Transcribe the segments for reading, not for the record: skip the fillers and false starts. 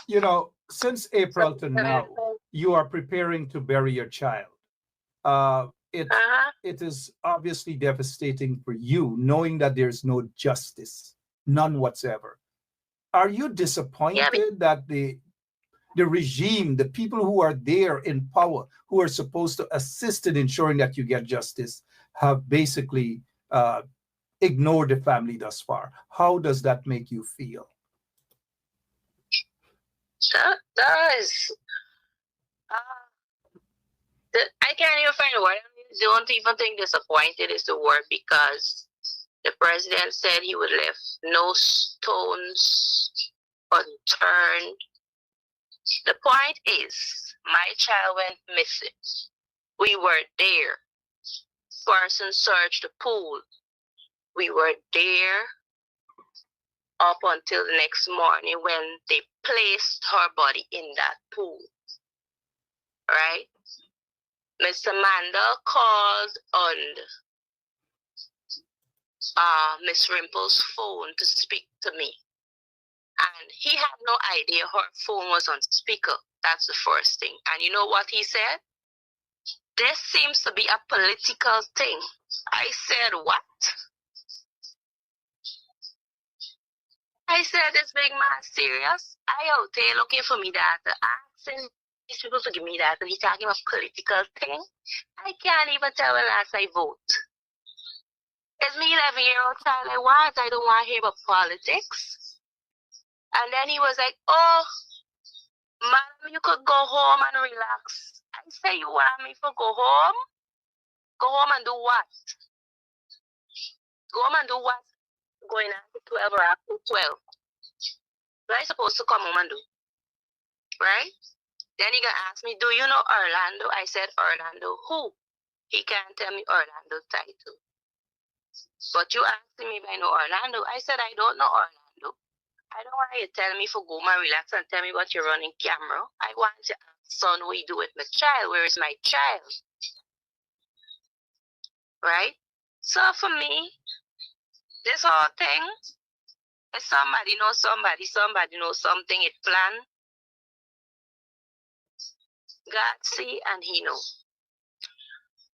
You know, since April to now, you are preparing to bury your child. It Uh-huh. it is obviously devastating for you, knowing that there's no justice, none whatsoever. Are you Yeah, disappointed that the regime, the people who are there in power, who are supposed to assist in ensuring that you get justice, have basically ignored the family thus far? How does that make you feel? that does. I can't even find a word. I don't even think disappointed is the word because the president said he would leave no stones unturned. The point is, my child went missing. We were there. Person searched the pool. We were there up until the next morning when they placed her body in that pool. Right? Mr. Mandel called on Miss Rimple's phone to speak to me. And he had no idea her phone was on speaker. That's the first thing. And you know what he said? This seems to be a political thing. I said, what? I said, this big man serious? I out there looking for me data, asking these people to give me data. He's talking about political thing. I can't even tell when last I vote. It's me 11-year-old child I want. I don't want to hear about politics. And then he was like, oh, madam, you could go home and relax. I say, you want me to go home? Go home and do what? Go home and do what? Going after 12 or after 12. What am I supposed to come home and do? Right? Then he gonna ask me, do you know Orlando? I said, Orlando who? He can't tell me Orlando title. But you asking me if I know Orlando. I said, I don't know Orlando. I don't want you to tell me for go and relax and tell me what you're running camera. I want to ask son what you do with my child. Where is my child? Right? So for me, this whole thing, if somebody knows somebody, somebody knows something, it planned. God see and he know.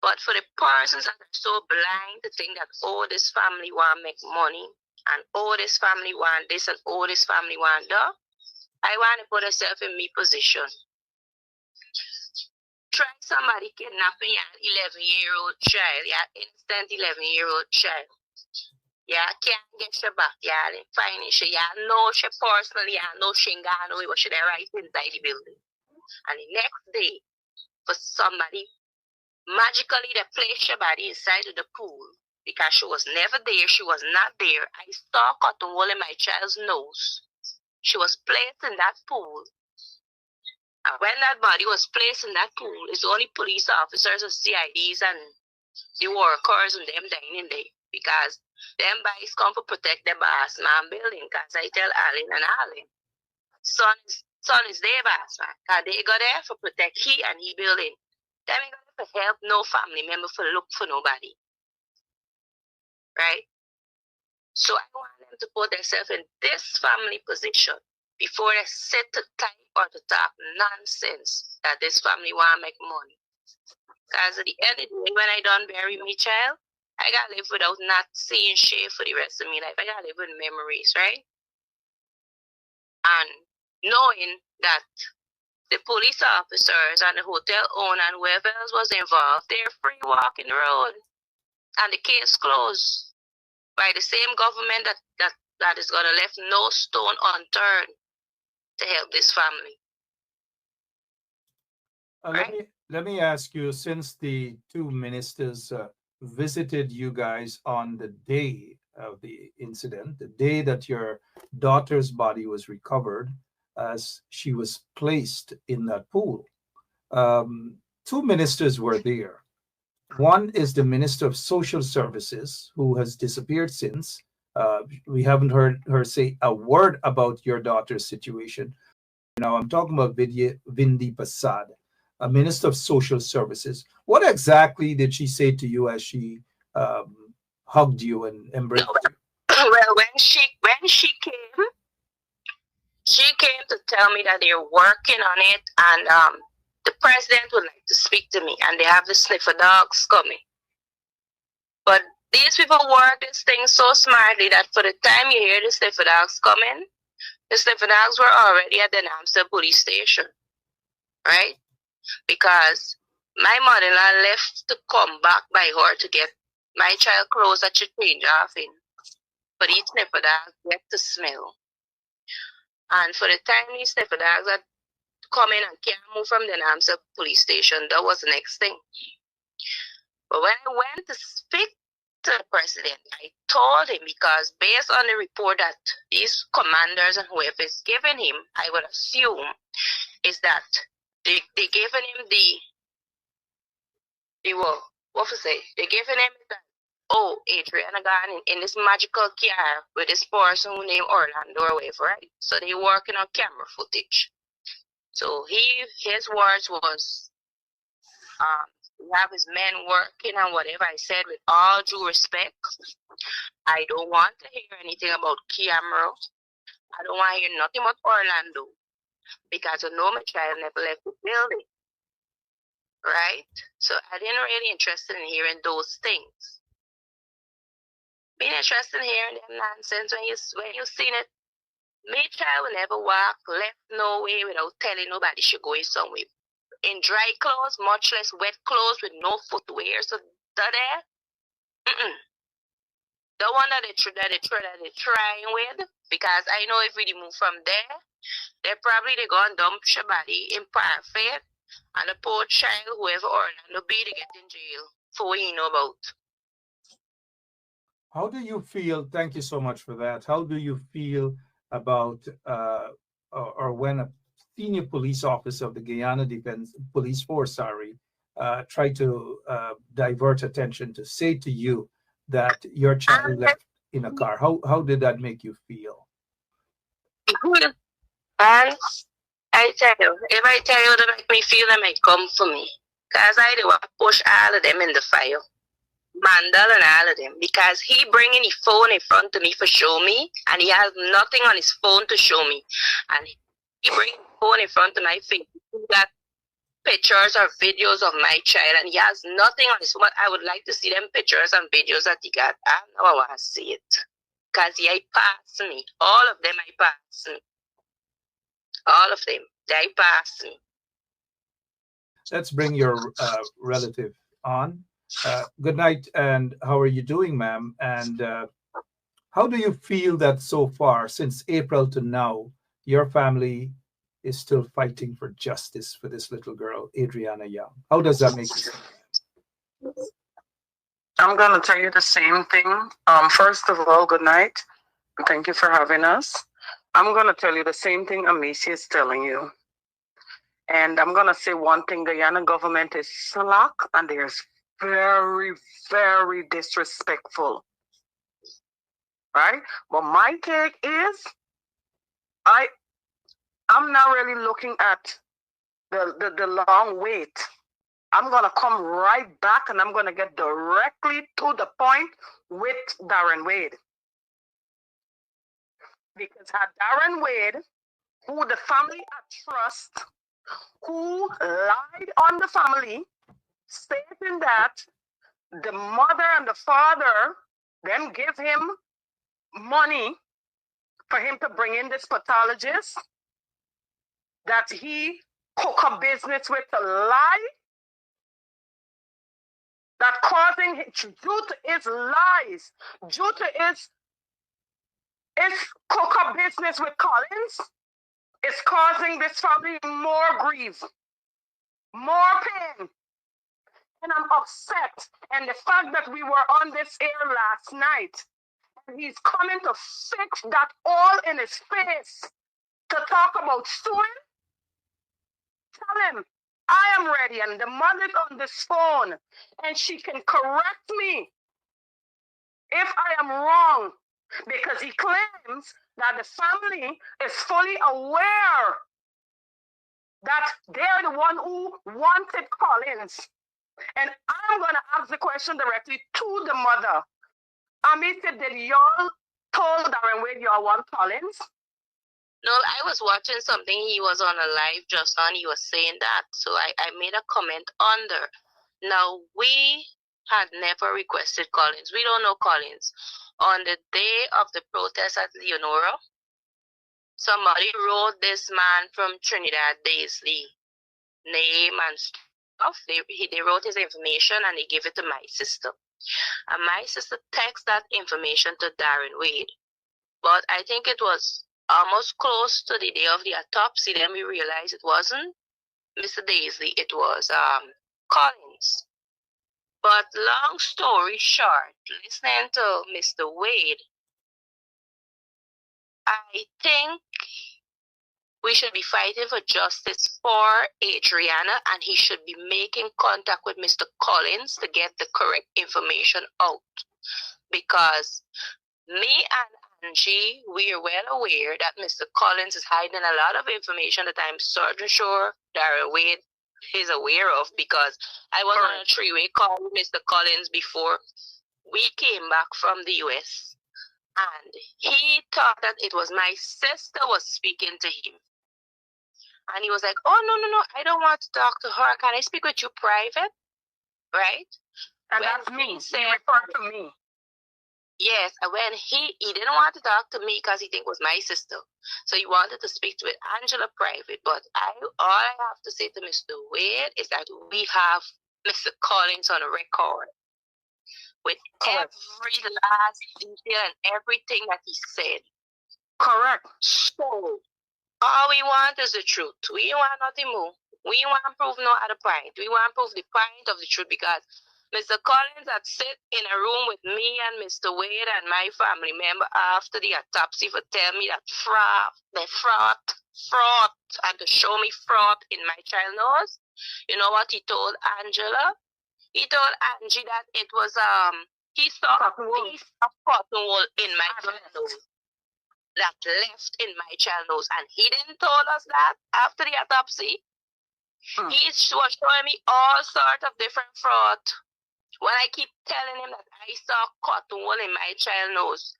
But for the persons that are so blind to think that oh, this family want to make money and oh, this family want this and oh, this family want that, I want to put myself in me position. Try somebody kidnapping an 11-year-old child, yeah, innocent 11-year-old child. Yeah, can't get your back, yeah, and find she, yeah, know she personally, yeah, know she ain't got no way, but she there right inside the building. And the next day, for somebody, magically they placed her body inside of the pool because she was never there, she was not there. I saw cotton wool in my child's nose. She was placed in that pool. And when that body was placed in that pool, it's only police officers and CIDs and the workers and them dining there because them boys come to protect the boss man building because I tell Allen and Allen, son is their boss man because they go there for protect he and he building. Them ain't gonna help no family member for look for nobody. Right? So I want them to put themselves in this family position before they sit to type or to talk nonsense that this family want to make money. Because at the end of the day, when I done bury my child, I gotta live without not seeing shit for the rest of my life. I gotta live with memories, right? And knowing that the police officers and the hotel owner and whoever else was involved, they're free walking the road. And the case closed by the same government that is gonna left no stone unturned to help this family. Right? Let me ask you, since the two ministers visited you guys on the day of the incident, the day that your daughter's body was recovered as she was placed in that pool, two ministers were there. One is the Minister of Social Services, who has disappeared since. We haven't heard her say a word about your daughter's situation. Now, I'm talking about Vindi Prasad, a Minister of Social Services. What exactly did she say to you as she hugged you and embraced you? Well, when she came to tell me that they're working on it, and the president would like to speak to me, and they have the sniffer dogs coming. But these people work this thing so smartly that for the time you hear the sniffer dogs coming, the sniffer dogs were already at the Namsa police station, right? Because my mother-in-law left to come back by her to get my child clothes that she changed off in. For these sniffer dogs get to smell. And for the time these sniffer dogs are coming and can't move from the Namsa police station, that was the next thing. But when I went to speak to the president, I told him, because based on the report that these commanders and whoever is giving him, I would assume, is that they giving him what to say? They giving him that, oh, Adriana gone in this magical car with this person who named Orlando or whatever, right? So they working on camera footage. So his words was, we have his men working on whatever. I said, with all due respect, I don't want to hear anything about camera. I don't want to hear nothing about Orlando, because I know my child never left the building, right? So I didn't really interested in hearing those things. Being interested in hearing them nonsense when you seen it. My child will never walk left no way without telling nobody she going somewhere. In dry clothes, much less wet clothes with no footwear. So that the one that they're trying with, because I know if we move from there, they go and dump your body in Parfait, and the poor child, whoever Orlando be, to get in jail for what you know about. How do you feel? Thank you so much for that. How do you feel about or when a senior police officer of the Guyana Defense Police Force, try to divert attention to say to you that your child left in a car? How did that make you feel? And I tell you, if I tell you that make me feel, that might come for me. Because I do push all of them in the fire. Mandel and all of them. Because he bringing his phone in front of me for show me, and he has nothing on his phone to show me. And he bringing his phone in front of my face. He got pictures or videos of my child, and he has nothing on his phone. I would like to see them pictures and videos that he got. I know I want to see it. Because he passed me. All of them I passed me. All of them. They passed me. Let's bring your relative on. Good night, and how are you doing, ma'am? And how do you feel that so far, since April to now, your family is still fighting for justice for this little girl, Adriana Young? How does that make you feel? I'm going to tell you the same thing. First of all, good night. Thank you for having us. I'm going to tell you the same thing Amici is telling you. And I'm going to say one thing. Guyana government is slack, and they're very, very disrespectful. Right? But my take is, I'm not really looking at the long wait. I'm going to come right back, and I'm going to get directly to the point with Darren Wade. Because had Darren Wade, who the family at trust, who lied on the family, stating that the mother and the father then give him money for him to bring in this pathologist, that he cook a business with a lie, that causing, due to his lies, due to his cook a business with Collins, is causing this family more grief, more pain. And I'm upset. And the fact that we were on this air last night, and he's coming to fix that all in his face to talk about suing, tell him I am ready. And the mother's on this phone, and she can correct me if I am wrong, because he claims that the family is fully aware that they're the one who wanted Collins. And I'm going to ask the question directly to the mother. Amici, did y'all told Darren Wade y'all want Collins? No, I was watching something. He was on a live just on. He was saying that. So I made a comment under. Now, we had never requested Collins. We don't know Collins. On the day of the protest at Leonora, somebody wrote this man from Trinidad Daisley name and stuff. They wrote his information and they gave it to my sister. And my sister texted that information to Darren Wade. But I think it was almost close to the day of the autopsy. Then we realized it wasn't Mr. Daisley. It was Collins. But long story short, listening to Mr. Wade, I think we should be fighting for justice for Adriana, and he should be making contact with Mr. Collins to get the correct information out. Because me and Angie, we are well aware that Mr. Collins is hiding a lot of information that I'm certain sure Darren Wade is aware of, because I was on a three-way call with Mr. Collins before we came back from the US, and he thought that it was my sister was speaking to him. And he was like, oh, no, I don't want to talk to her. Can I speak with you private? Right? And that's me. He referred to me. Yes, and when he didn't want to talk to me because he think it was my sister. So he wanted to speak with Angela private. But all I have to say to Mr. Wade is that we have Mr. Collins on a record with every last detail and everything that he said. Correct. So all we want is the truth. We want nothing more. We want to prove no other point. We want to prove the point of the truth, because Mr. Collins had sit in a room with me and Mr. Wade and my family member after the autopsy for tell me that fraud, and to show me fraud in my child nose. You know what he told Angela? He told Angie that it was he saw a piece of cotton wool in my child nose. That left in my child nose, and he didn't told us that after the autopsy. He was showing me all sorts of different fraud. When I keep telling him that I saw cotton wool in my child nose,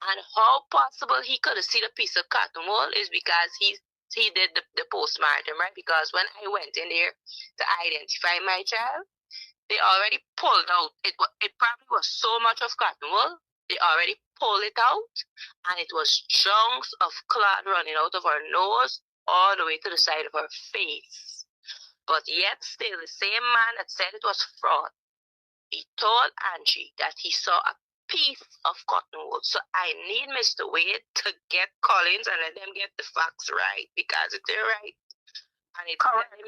and how possible he could have seen a piece of cotton wool is because he did the postmortem, right? Because when I went in there to identify my child, they already pulled out. It probably was so much of cotton wool. They already pulled it out, and it was chunks of clot running out of her nose all the way to the side of her face. But yet still, the same man that said it was fraud, he told Angie that he saw a piece of cotton wool. So I need Mr. Wade to get Collins and let them get the facts right, because it's right. And it's correct.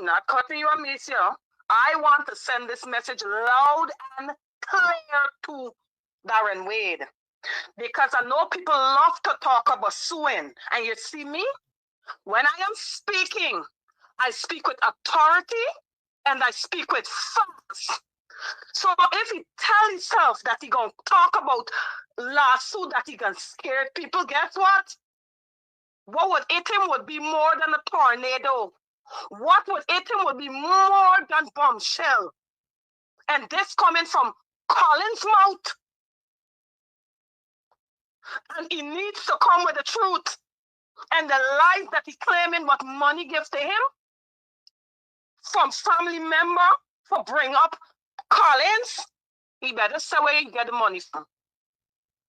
Not cutting you, Amicia. I want to send this message loud and clear to Darren Wade, because I know people love to talk about suing. And you see me, when I am speaking, I speak with authority and I speak with facts. So if he tell himself that he gonna talk about lawsuit that he can scare people, guess what? What would hit him would be more than a tornado. What would hit him would be more than bombshell. And this coming from Collins' mouth. And he needs to come with the truth. And the lies that he claiming what money gives to him from family member for bring up Collins, he better say where he get the money from.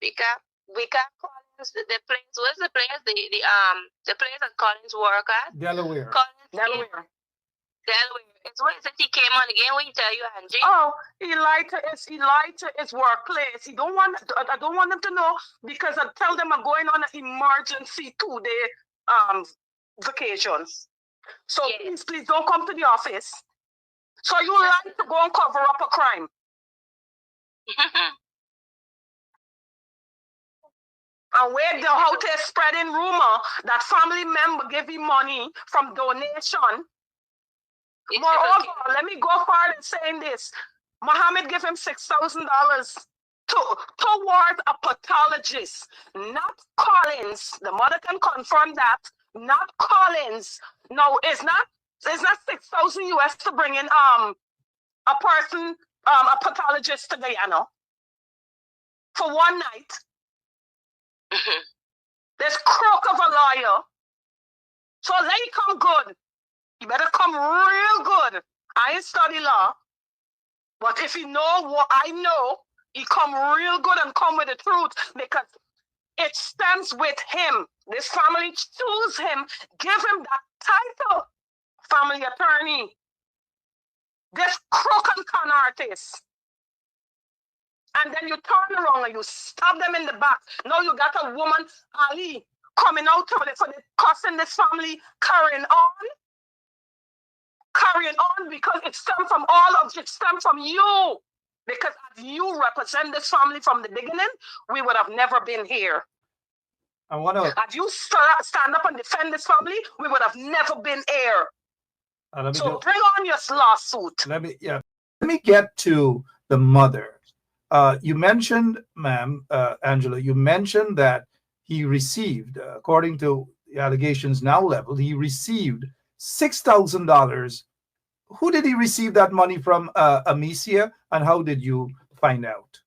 Because Collins, the place, what's the place? The place that Collins work at? Delaware. Delaware. It's what is it he came on again when he tell you, Angie? Oh, he lied to his workplace. I don't want them to know, because I tell them I'm going on an emergency 2-day vacations. So yes, please don't come to the office. So you like to go and cover up a crime. And where the hotel spreading rumor that family member gave him money from donation. Moreover, let me go further in saying this. Muhammad gave him $6,000 towards a pathologist, not Collins. The mother can confirm that. Not Collins. No, it's not 6,000 US to bring in a person, a pathologist to Guyana for one night. This crook of a lawyer. So let it come good. You better come real good. I ain't study law. But if you know what I know, you come real good and come with the truth because it stems with him. This family choose him, give him that title, family attorney. This crook and con artist. And then you turn around and you stab them in the back. Now you got a woman, Ali, coming out for the cussing this family, carrying on because it stemmed from it stemmed from you. Because as you represent this family from the beginning, we would have never been here. I want to. As you stand up and defend this family, we would have never been here. So bring on your lawsuit. Let me get to the mother. You mentioned, ma'am, Angela, you mentioned that he received, according to the allegations now leveled, he received $6,000. Who did he receive that money from, Amicia, and how did you find out?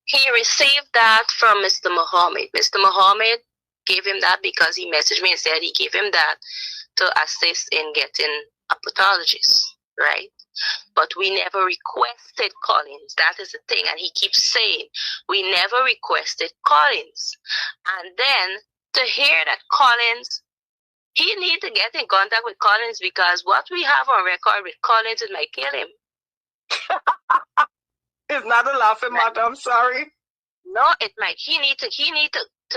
He received that from Mr. Muhammad. Mr. Muhammad gave him that because he messaged me and said he gave him that to assist in getting a pathologist, right? But we never requested Collins. That is the thing. And he keeps saying, we never requested Collins. And then to hear that Collins, he need to get in contact with Collins because what we have on record with Collins, it might kill him. It's not a laughing matter, I'm sorry. No, it might. He need to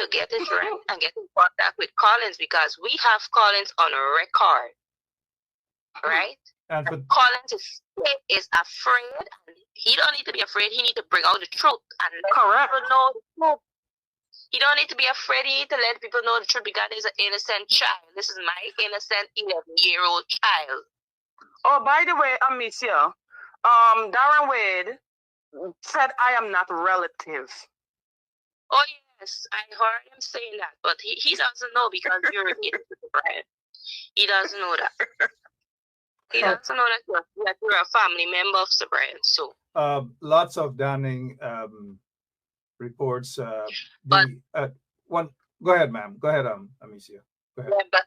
get it right and get in contact with Collins because we have Collins on a record. Right? And Collins is afraid, and he don't need to be afraid. He need to bring out the truth and let Correct. people know the truth. He don't need to be afraid. He need to let people know the truth because he's an innocent child. This is my innocent 11-year-old child. Oh, by the way, Amicia, Darren Wade said I am not relative. Oh yes, I heard him saying that, but he doesn't know because you're an innocent, right? He doesn't know that. He doesn't know that you're a family member of Sir Brian. So lots of damning reports. But go ahead, ma'am. Go ahead, Amicia. Go ahead. Yeah, but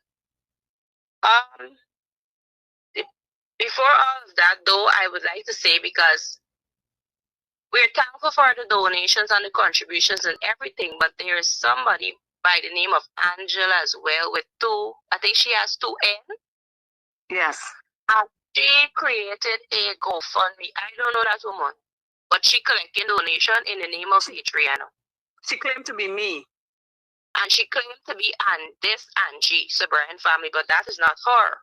before all of that, though, I would like to say because we're thankful for the donations and the contributions and everything, but there is somebody by the name of Angela as well with I think she has 2 N. Yes. And she created a GoFundMe. I don't know that woman, but she collected donation in the name of Adriana. She claimed to be me. And she claimed to be Angie, Sir Brian family, but that is not her.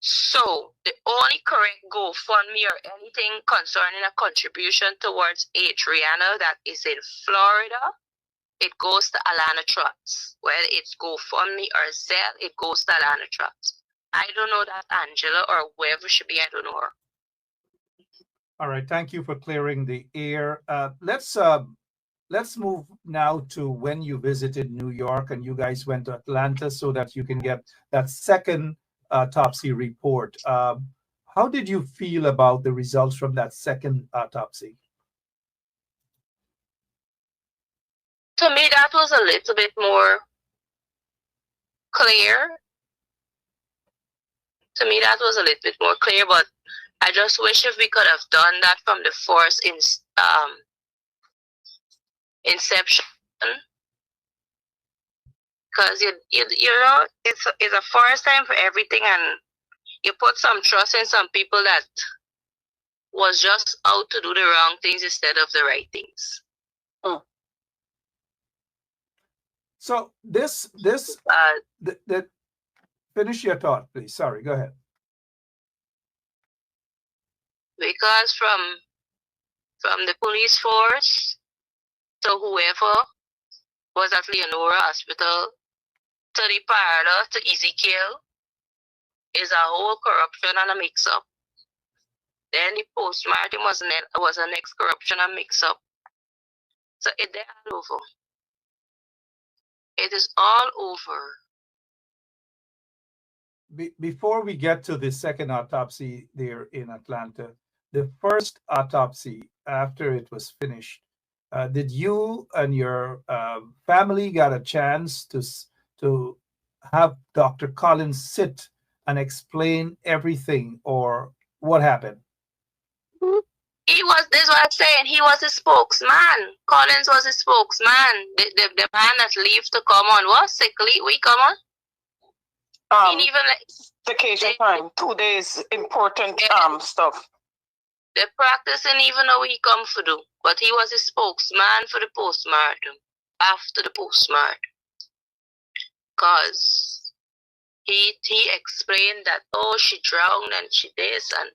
So the only correct GoFundMe or anything concerning a contribution towards Adriana that is in Florida, it goes to Alana Trust. Whether it's GoFundMe or Zelle, it goes to Alana Trust. I don't know that Angela or whoever should be, I don't know her. All right, thank you for clearing the air. Let's move now to when you visited New York and you guys went to Atlanta so that you can get that second autopsy report. How did you feel about the results from that second autopsy? To me, that was a little bit more clear. To me, that was a little bit more clear, but I just wish if we could have done that from the first inception, because you know it's a first time for everything, and you put some trust in some people that was just out to do the wrong things instead of the right things. So finish your thought, please. Sorry, go ahead. Because from the police force to whoever was at Leonora Hospital to the parlor to Ezekiel is a whole corruption and a mix-up. Then the postmortem was a next corruption and mix-up. So it's all over. It is all over. Before we get to the second autopsy there in Atlanta, the first autopsy, after it was finished, did you and your family got a chance to have Dr. Collins sit and explain everything, or what happened? He was, this what I'm saying, he was a spokesman. Collins was a spokesman. The man that leave to come on was sick leave, we come on. He even vacation time, 2 days, important stuff. The practicing even though he come for do, but he was a spokesman for the postmortem, after the postmortem. Cause he explained that, oh, she drowned and she this, and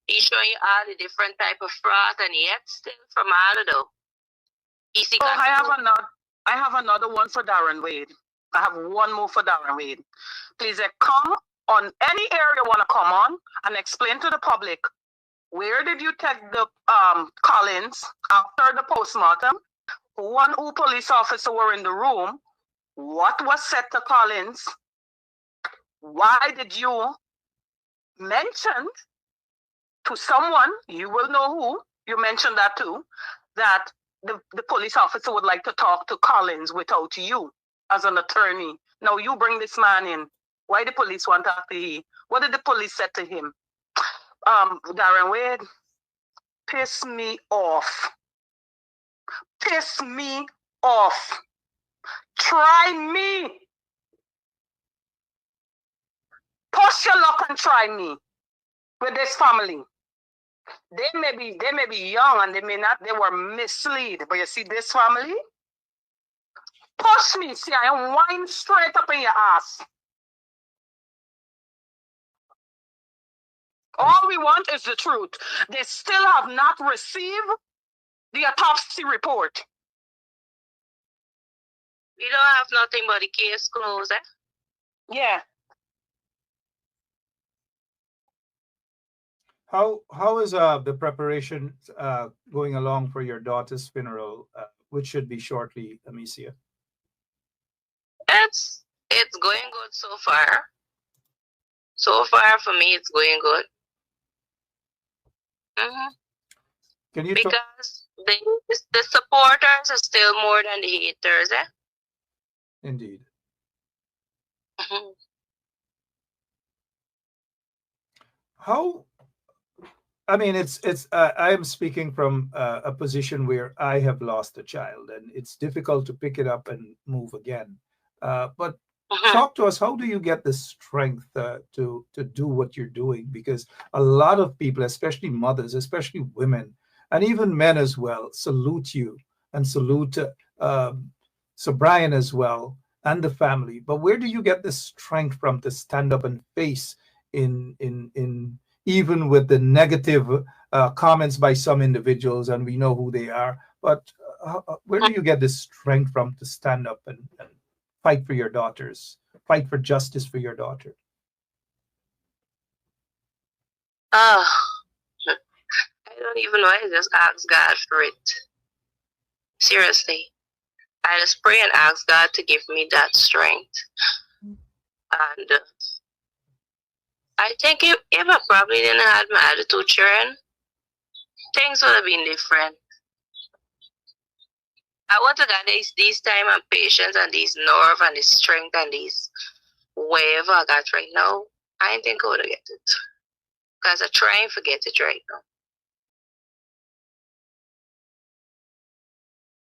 he showing you all the different type of fraud, and yet still from all of them. I have another one for Darren Wade. I have one more for Darren Wade. Please come on any area you want to come on and explain to the public, where did you take the Collins after the postmortem? Who police officer were in the room? What was said to Collins? Why did you mention to someone, you will know who, you mentioned that too, that the police officer would like to talk to Collins without you as an attorney. Now you bring this man in. Why the police want to talk to him? What did the police say to him? Darren Wade, piss me off. Piss me off. Try me. Push your luck and try me with this family. They may be young and they were misled, but you see this family? Push me, see, I am wine straight up in your ass. All we want is the truth. They still have not received the autopsy report. We don't have nothing but the case closed, eh? Yeah. How is the preparation going along for your daughter's funeral, which should be shortly, Amicia? It's going good so far. So far for me, it's going good. Can you because the supporters are still more than the haters, eh? Indeed. How? I mean, it's. I am speaking from a position where I have lost a child, and it's difficult to pick it up and move again. But talk to us. How do you get the strength to do what you're doing? Because a lot of people, especially mothers, especially women, and even men as well, salute you and salute Sir Brian as well and the family. But where do you get the strength from to stand up and face in even with the negative comments by some individuals, and we know who they are? But where do you get the strength from to stand up and fight for your daughters, fight for justice for your daughter? I don't even know. I just ask God for it. Seriously. I just pray and ask God to give me that strength. And I think if I probably didn't have my other two children, things would have been different. I want to get these time and patience and these nerve and this strength and these whatever I got right now. I didn't think I would have get it. Because I try and forget it right now.